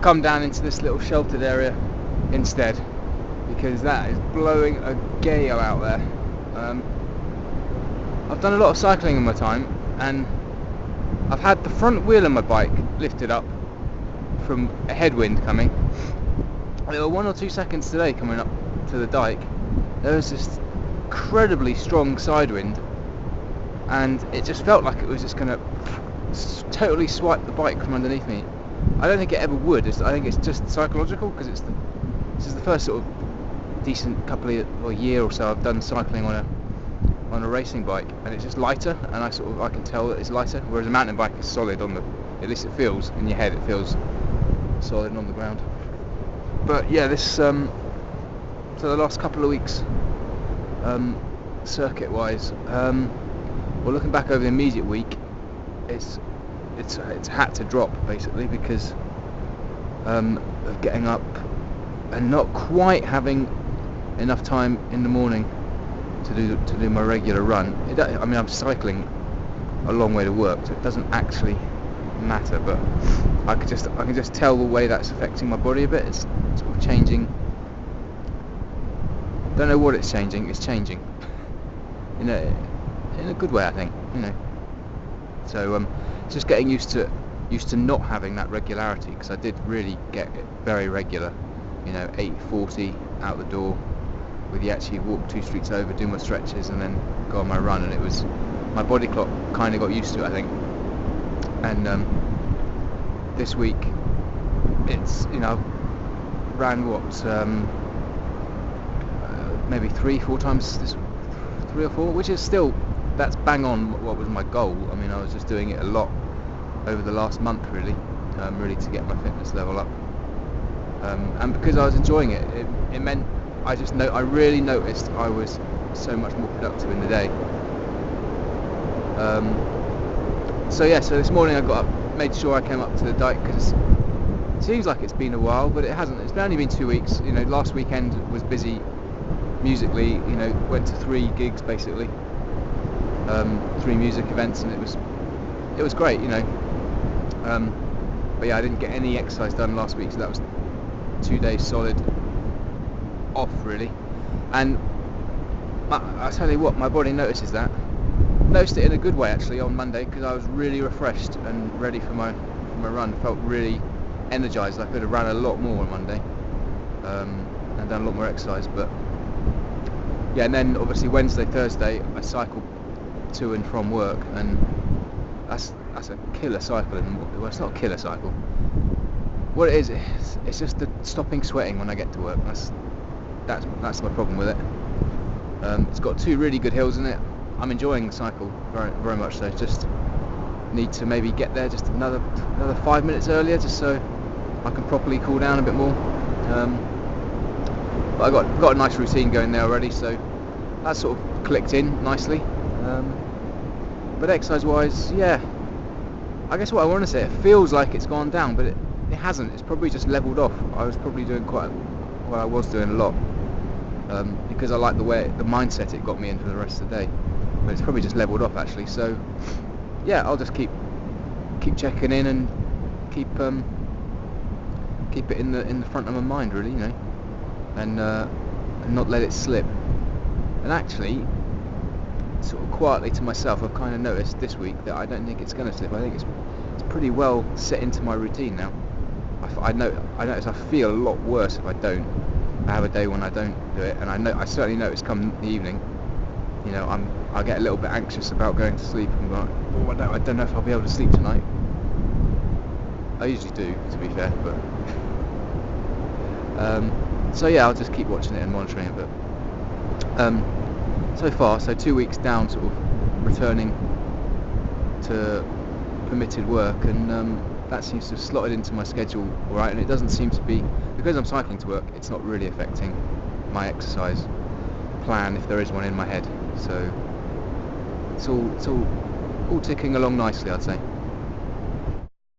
come down into this little sheltered area instead, because that is blowing a gale out there. I've done a lot of cycling in my time, and I've had the front wheel of my bike lifted up from a headwind coming. There were 1 or 2 seconds today coming up to the dike. There was this incredibly strong side wind, and it just felt like it was just going to totally swipe the bike from underneath me. I don't think it ever would. I think it's just psychological, because this is the first sort of decent couple of year or so I've done cycling on a racing bike, and it's just lighter, and I can tell that it's lighter, whereas a mountain bike is solid at least it feels in your head, it feels solid on the ground. But yeah, this so the last couple of weeks, circuit wise, well, looking back over the immediate week, it's had to drop basically, because of getting up and not quite having enough time in the morning to do my regular run. I mean, I'm cycling a long way to work, so it doesn't actually matter, but I can just tell the way that's affecting my body a bit. It's sort of changing. Don't know what it's changing. It's changing in a good way, I think. So it's just getting used to not having that regularity, because I did really get it very regular. 8:40 out the door, with you actually walk 2 streets over, do my stretches, and then go on my run, and it was, my body clock kind of got used to it, I think. And this week it's ran maybe 3-4 times, 3 or 4, which is still, that's bang on what was my goal. I mean, I was just doing it a lot over the last month, really to get my fitness level up, and because I was enjoying it, it meant I really noticed I was so much more productive in the day. So this morning I got up, made sure I came up to the dike, because it seems like it's been a while, but it hasn't. It's only been 2 weeks. Last weekend was busy musically. Went to 3 gigs basically, 3 music events, and it was great. But yeah, I didn't get any exercise done last week, so that was 2 days solid off, really. And I tell you what, my body noticed it in a good way actually on Monday, because I was really refreshed and ready for my run. Felt really energized. I could have ran a lot more on Monday, and done a lot more exercise. But yeah, and then obviously Wednesday, Thursday I cycled to and from work, and that's a killer cycle. Well, it's not a killer cycle. What it is, it's just the stopping sweating when I get to work. That's my problem with it. It's got 2 really good hills in it. I'm enjoying the cycle very, very much so. Just need to maybe get there just another 5 minutes earlier, just so I can properly cool down a bit more. But I got a nice routine going there already, so that sort of clicked in nicely. But exercise-wise, yeah, I guess what I want to say, it feels like it's gone down, but it hasn't. It's probably just leveled off. I was probably doing I was doing a lot, because I like the mindset it got me in for the rest of the day. But it's probably just leveled off actually. So yeah, I'll just keep checking in, and keep it in the front of my mind, really, and not let it slip. And actually, sort of quietly to myself, I've kind of noticed this week that I don't think it's going to slip. I think it's pretty well set into my routine now. I notice I feel a lot worse if I don't. I have a day when I don't do it, and I certainly notice come the evening, I get a little bit anxious about going to sleep, and like, I don't know if I'll be able to sleep tonight. I usually do, to be fair, but so yeah, I'll just keep watching it and monitoring it. But so far, 2 weeks down, sort of returning to permitted work, and that seems to have slotted into my schedule all right, and it doesn't seem to be, because I'm cycling to work, it's not really affecting my exercise plan, if there is one in my head. So it's all ticking along nicely, I'd say.